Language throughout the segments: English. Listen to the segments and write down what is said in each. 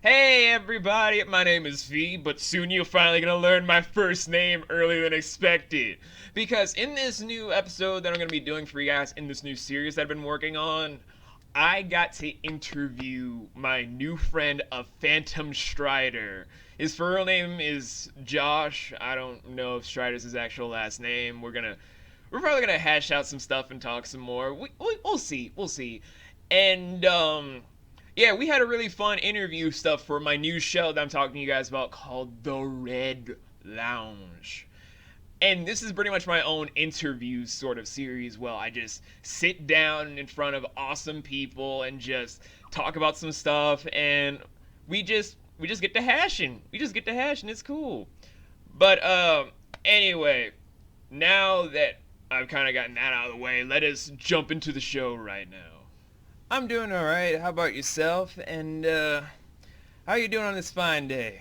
Hey everybody, my name is V, but soon you're finally gonna learn my first name earlier than expected. Because in this new episode that I'm gonna be doing for you guys in this new series that I've been working on, I got to interview my new friend of Phantom Strider. His real name is Josh. I don't know if Strider's his actual last name. We're probably gonna hash out some stuff and talk some more. We'll see. We'll see. And yeah, we had a really fun interview stuff for my new show that I'm talking to you guys about called The Red Lounge. And this is pretty much my own interview sort of series. Well, I just sit down in front of awesome people and just talk about some stuff, and we just get to hashing. We just get to hashing. It's cool. But anyway, now that I've kind of gotten that out of the way, let us jump into the show right now. I'm doing all right. How about yourself? And how you doing on this fine day?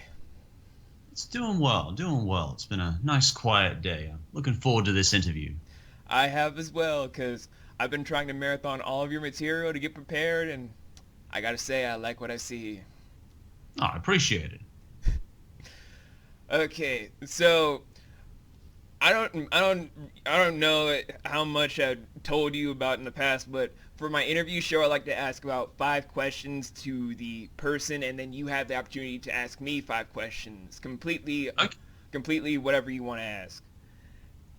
It's doing well, doing well. It's been a nice quiet day. I'm looking forward to this interview. I have as well, cause I've been trying to marathon all of your material to get prepared, and I gotta say I like what I see. Oh, I appreciate it. Okay, so I don't know how much I've told you about in the past, but for my interview show, I like to ask about 5 questions to the person, and then you have the opportunity to ask me 5 questions, Okay, completely whatever you want to ask.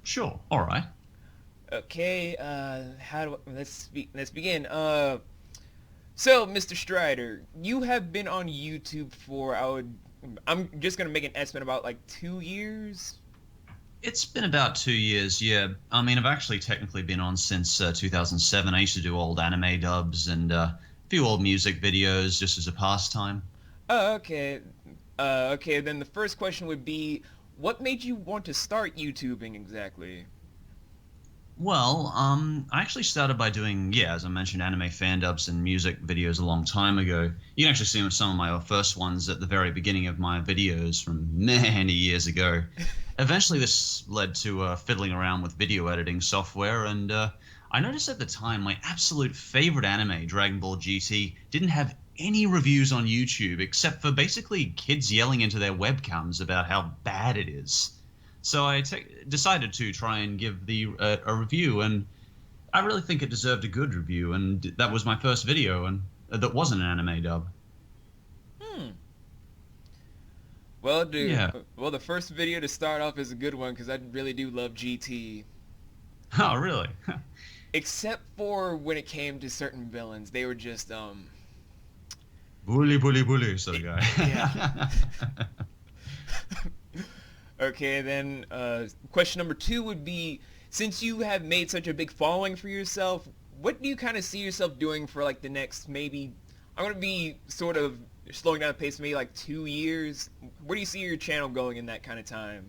sure, all right. Okay, let's begin. So Mr. Strider, you have been on YouTube for I'm just gonna make an estimate about like 2 years. It's been about 2 years, yeah. I mean, I've actually technically been on since 2007. I used to do old anime dubs and a few old music videos just as a pastime. Oh, okay. Okay, then the first question would be, what made you want to start YouTubing exactly? Well, I actually started by doing, yeah, as I mentioned, anime fan dubs and music videos a long time ago. You can actually see some of my first ones at the very beginning of my videos from many years ago. Eventually, this led to fiddling around with video editing software, and I noticed at the time my absolute favorite anime, Dragon Ball GT, didn't have any reviews on YouTube except for basically kids yelling into their webcams about how bad it is. So decided to try and give the a review, and I really think it deserved a good review, and that was my first video, and that wasn't an anime dub. Hmm. Well, Yeah. the first video to start off is a good one because I really do love GT. Oh, really? Except for when it came to certain villains, they were just Bully, bully, bully, sort of yeah. guy. Okay, then question number two would be, since you have made such a big following for yourself, what do you kind of see yourself doing for like the next maybe, I'm going to be sort of slowing down the pace, maybe like 2 years. Where do you see your channel going in that kind of time?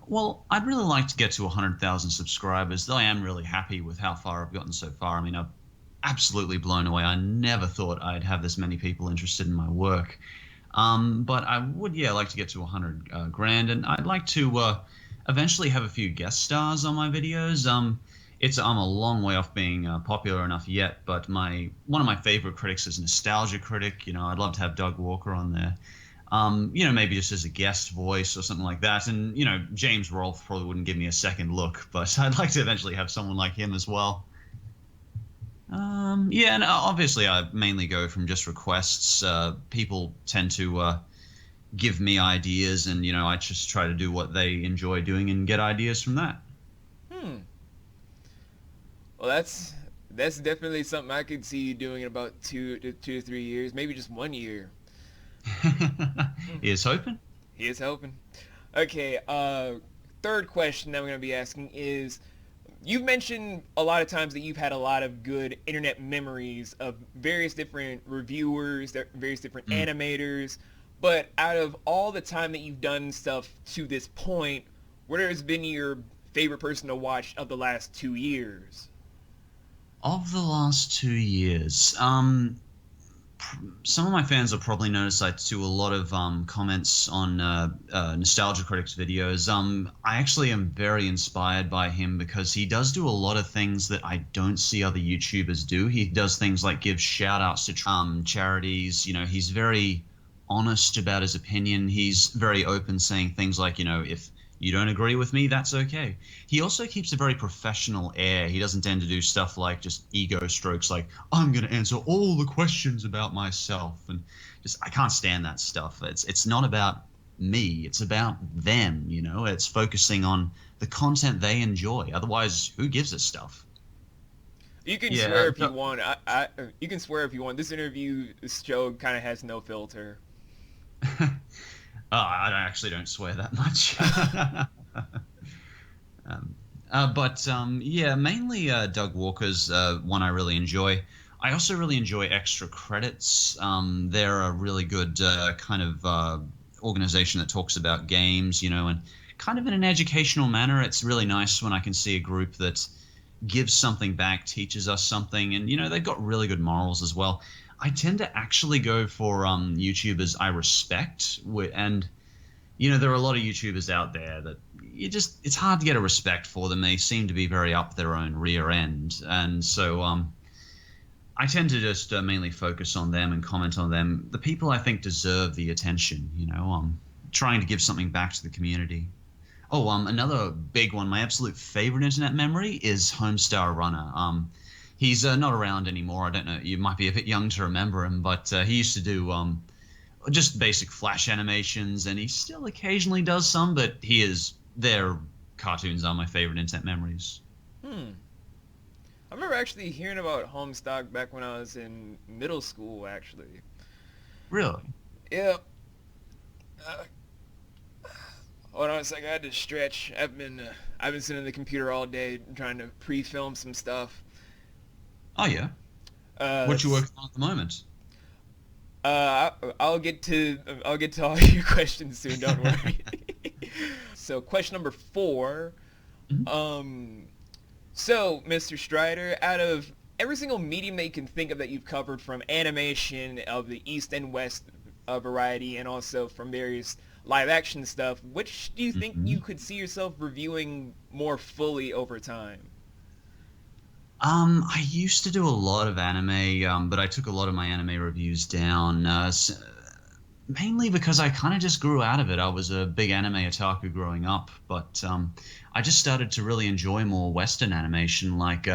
Well, I'd really like to get to 100,000 subscribers, though I am really happy with how far I've gotten so far. I mean, I'm absolutely blown away. I never thought I'd have this many people interested in my work. But I would, yeah, like to get to 100 grand, and I'd like to eventually have a few guest stars on my videos. I'm a long way off being popular enough yet, but my one of my favorite critics is Nostalgia Critic. You know, I'd love to have Doug Walker on there. Maybe just as a guest voice or something like that. And James Rolfe probably wouldn't give me a second look, but I'd like to eventually have someone like him as well. Yeah, and obviously I mainly go from just requests. People tend to give me ideas, and I just try to do what they enjoy doing and get ideas from that. Hmm. Well, that's definitely something I could see you doing in about 2 to 3 years, maybe just 1 year. Here's hoping. He is hoping. Okay, third question that I'm going to be asking is, you've mentioned a lot of times that you've had a lot of good internet memories of various different reviewers, various different Mm. animators, but out of all the time that you've done stuff to this point, what has been your favorite person to watch of the last 2 years? Of the last 2 years, some of my fans will probably notice I do a lot of comments on Nostalgia Critics videos. I actually am very inspired by him because he does do a lot of things that I don't see other YouTubers do. He does things like give shout outs to charities. He's very honest about his opinion. He's very open, saying things like, if you don't agree with me, that's okay. He also keeps a very professional air. He doesn't tend to do stuff like just ego strokes like, I'm going to answer all the questions about myself. And I can't stand that stuff. It's not about me. It's about them, It's focusing on the content they enjoy. Otherwise, who gives a stuff? You can swear if you want. You can swear if you want. This interview, this show kind of has no filter. I actually don't swear that much. Yeah, mainly Doug Walker's one I really enjoy. I also really enjoy Extra Credits. They're a really good kind of organization that talks about games, and kind of in an educational manner. It's really nice when I can see a group that gives something back, teaches us something, and they've got really good morals as well. I tend to actually go for YouTubers I respect, and there are a lot of YouTubers out there that it's hard to get a respect for them. They seem to be very up their own rear end, and so I tend to just mainly focus on them and comment on them. The people I think deserve the attention, trying to give something back to the community. Oh, another big one, my absolute favorite internet memory is Homestar Runner. He's not around anymore. I don't know. You might be a bit young to remember him, but he used to do just basic Flash animations, and he still occasionally does some, but their cartoons are my favorite internet memories. I remember actually hearing about Homestuck back when I was in middle school, actually. Really? Yeah. Hold on a second, I had to stretch. I've been sitting at the computer all day trying to pre-film some stuff. Oh yeah. What you working on at the moment? I'll get to all your questions soon. Don't worry. So question number 4. Mm-hmm. So Mr. Strider, out of every single medium that you can think of that you've covered, from animation of the East and West variety, and also from various live action stuff, which do you think you could see yourself reviewing more fully over time? I used to do a lot of anime, but I took a lot of my anime reviews down, mainly because I kind of just grew out of it. I was a big anime otaku growing up, but I just started to really enjoy more Western animation, like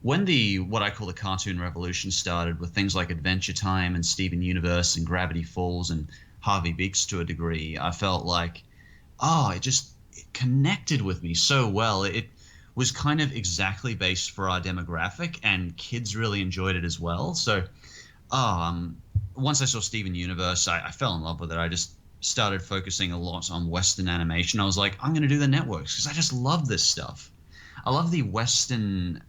when what I call the cartoon revolution started with things like Adventure Time and Steven Universe and Gravity Falls and Harvey Beaks to a degree. I felt like, it connected with me so well. It was kind of exactly based for our demographic, and kids really enjoyed it as well. So once I saw Steven Universe, I fell in love with it. I just started focusing a lot on Western animation. I was like, I'm going to do the networks because I just love this stuff. I love the Western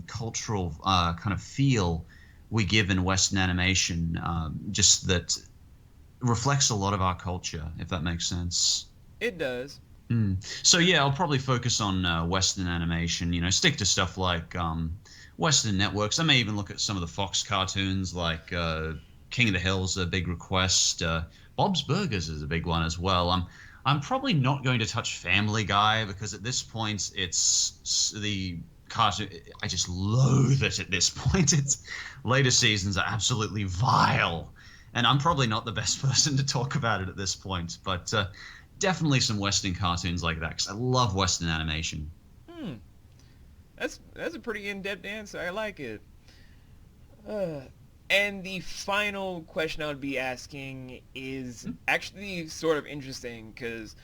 cultural kind of feel we give in Western animation, just that reflects a lot of our culture, if that makes sense. It does. So yeah, I'll probably focus on Western animation. Stick to stuff like Western networks. I may even look at some of the Fox cartoons, like King of the Hill's a big request. Bob's Burgers is a big one as well. I'm probably not going to touch Family Guy because at this point it's the cartoon. I just loathe it at this point. Its later seasons are absolutely vile, and I'm probably not the best person to talk about it at this point. But definitely some Western cartoons like that, because I love Western animation. That's a pretty in-depth answer. I like it. And the final question I would be asking is actually sort of interesting, because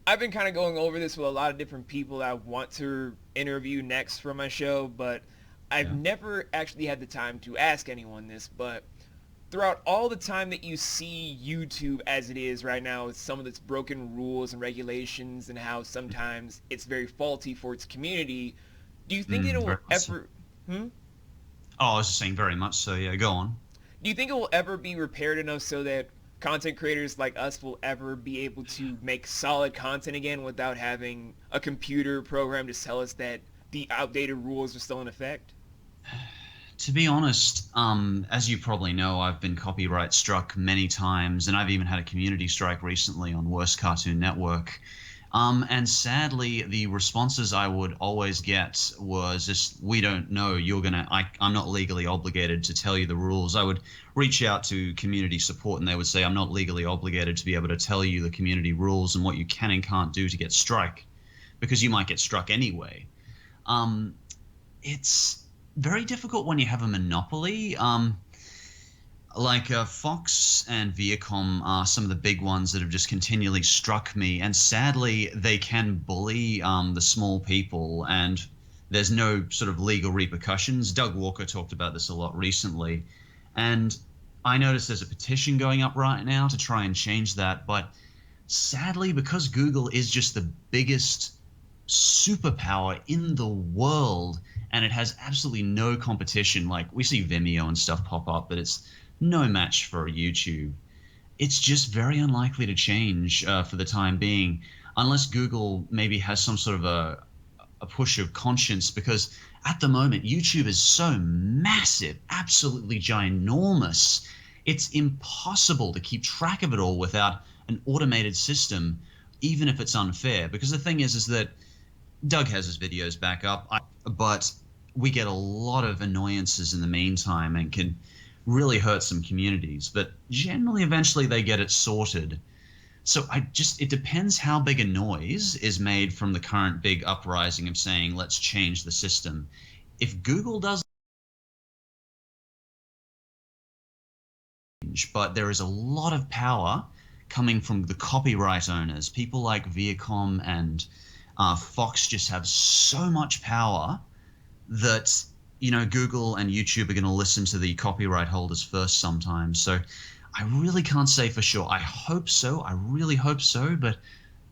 I've been kind of going over this with a lot of different people that I want to interview next for my show, but I've never actually had the time to ask anyone this. But throughout all the time that you see YouTube as it is right now, with some of its broken rules and regulations and how sometimes it's very faulty for its community, do you think it will ever... I was just saying very much so, yeah, go on. Do you think it will ever be repaired enough so that content creators like us will ever be able to make solid content again without having a computer program to tell us that the outdated rules are still in effect? To be honest, as you probably know, I've been copyright struck many times, and I've even had a community strike recently on Worst Cartoon Network. And sadly, the responses I would always get was just, "We don't know. I'm not legally obligated to tell you the rules." I would reach out to community support, and they would say, "I'm not legally obligated to be able to tell you the community rules and what you can and can't do to get strike, because you might get struck anyway." Um, it's very difficult when you have a monopoly. Fox and Viacom are some of the big ones that have just continually struck me, and sadly, they can bully the small people, and there's no sort of legal repercussions. Doug Walker talked about this a lot recently, and I noticed there's a petition going up right now to try and change that, but sadly, because Google is just the biggest superpower in the world, and it has absolutely no competition. Like, we see Vimeo and stuff pop up, but it's no match for YouTube. It's just very unlikely to change for the time being, unless Google maybe has some sort of a push of conscience, because at the moment YouTube is so massive, absolutely ginormous. It's impossible to keep track of it all without an automated system, even if it's unfair. Because the thing is that Doug has his videos back up, but we get a lot of annoyances in the meantime and can really hurt some communities. But generally, eventually, they get it sorted. So it depends how big a noise is made from the current big uprising of saying, let's change the system. If Google does, but there is a lot of power coming from the copyright owners. People like Viacom and Fox just have so much power that, Google and YouTube are going to listen to the copyright holders first sometimes. So I really can't say for sure. I hope so. I really hope so, but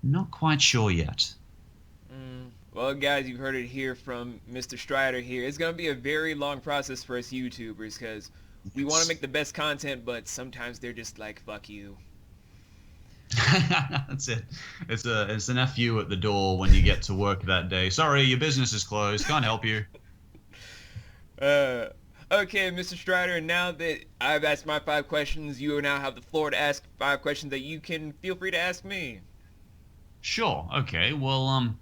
not quite sure yet. Well, guys, you've heard it here from Mr. Strider here. It's going to be a very long process for us YouTubers, because we want to make the best content, but sometimes they're just like, fuck you. That's it. It's an FU at the door when you get to work that day. Sorry, your business is closed. Can't help you. Okay, Mr. Strider, now that I've asked my 5 questions, you now have the floor to ask 5 questions that you can feel free to ask me. Sure. Okay. Well,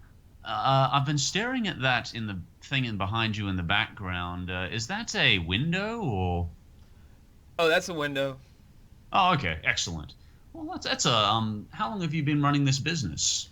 I've been staring at that in the thing behind you in the background. Is that a window or? Oh, that's a window. Oh, okay. Excellent. Well, that's how long have you been running this business?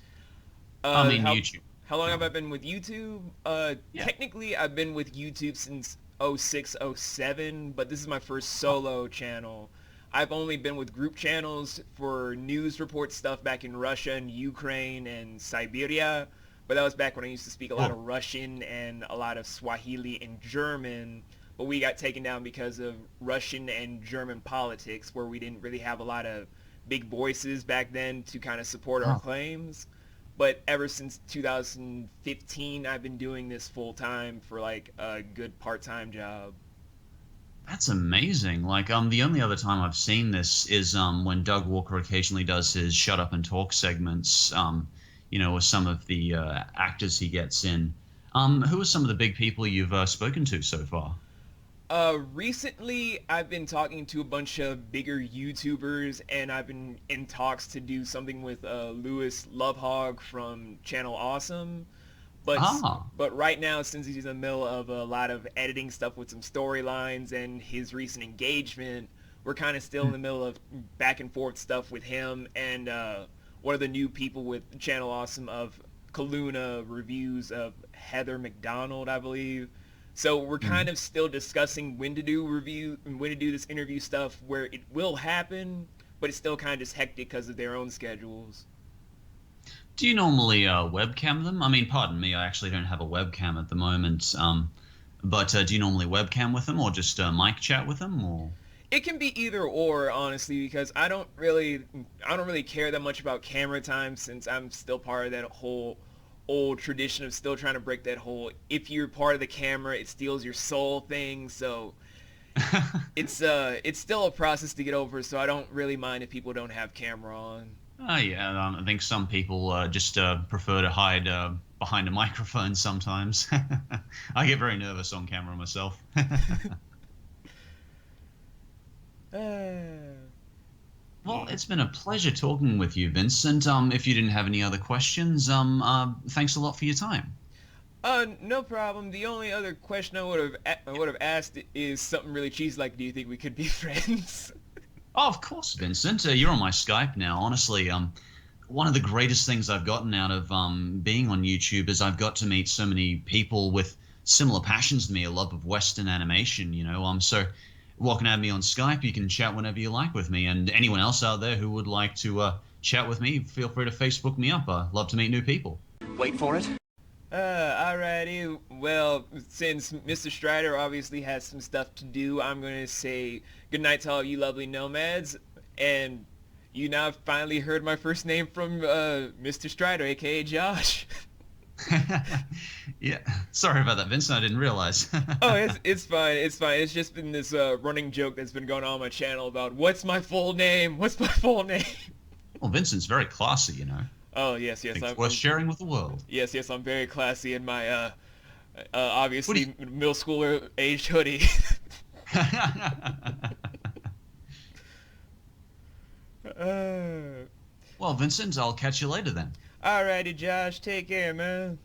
YouTube. How long have I been with YouTube? Yeah. Technically, I've been with YouTube since 06, 07, but this is my first solo channel. I've only been with group channels for news report stuff back in Russia and Ukraine and Siberia, but that was back when I used to speak a lot of Russian and a lot of Swahili and German, but we got taken down because of Russian and German politics, where we didn't really have a lot of big voices back then to kind of support our claims. But ever since 2015, I've been doing this full time for like a good part-time job. That's amazing. Like, the only other time I've seen this is when Doug Walker occasionally does his Shut Up and Talk segments, with some of the actors he gets in. Who are some of the big people you've spoken to so far? Recently, I've been talking to a bunch of bigger YouTubers, and I've been in talks to do something with Lewis Lovehog from Channel Awesome. But right now, since he's in the middle of a lot of editing stuff with some storylines and his recent engagement, we're kind of still in the middle of back and forth stuff with him and one of the new people with Channel Awesome of Kaluna reviews of Heather McDonald, I believe. So we're kind of still discussing when to do this interview stuff, where it will happen, but it's still kind of just hectic because of their own schedules. Do you normally webcam them? I mean, pardon me, I actually don't have a webcam at the moment. But do you normally webcam with them, or just mic chat with them, or? It can be either or, honestly, because I don't really care that much about camera time, since I'm still part of that whole old tradition of still trying to break that whole, if you're part of the camera, it steals your soul thing. So it's still a process to get over, so I don't really mind if people don't have camera on. Oh yeah, I think some people just prefer to hide behind a microphone sometimes. I get very nervous on camera myself. Well, Yeah. it's been a pleasure talking with you, Vincent. If you didn't have any other questions, thanks a lot for your time. No problem. The only other question I would have asked is something really cheesy like, do you think we could be friends? Oh, of course, Vincent. You're on my Skype now. Honestly, one of the greatest things I've gotten out of being on YouTube is I've got to meet so many people with similar passions to me, a love of Western animation. So what can have me on Skype? You can chat whenever you like with me, and anyone else out there who would like to chat with me, feel free to Facebook me up. I love to meet new people. Wait for it. Alrighty. Well, since Mr. Strider obviously has some stuff to do, I'm going to say goodnight to all you lovely nomads. And you now finally heard my first name from Mr. Strider, aka Josh. Yeah, sorry about that, Vincent. I didn't realize. Oh, it's fine. It's fine. It's just been this running joke that's been going on my channel about what's my full name? What's my full name? Well, Vincent's very classy. Oh, yes, I yes. think it's I'm, worth sharing with the world. yes, yes. I'm very classy in my obviously What middle schooler aged hoodie. uh, Well, Vincent, I'll catch you later then. Alrighty, Josh. Take care, man.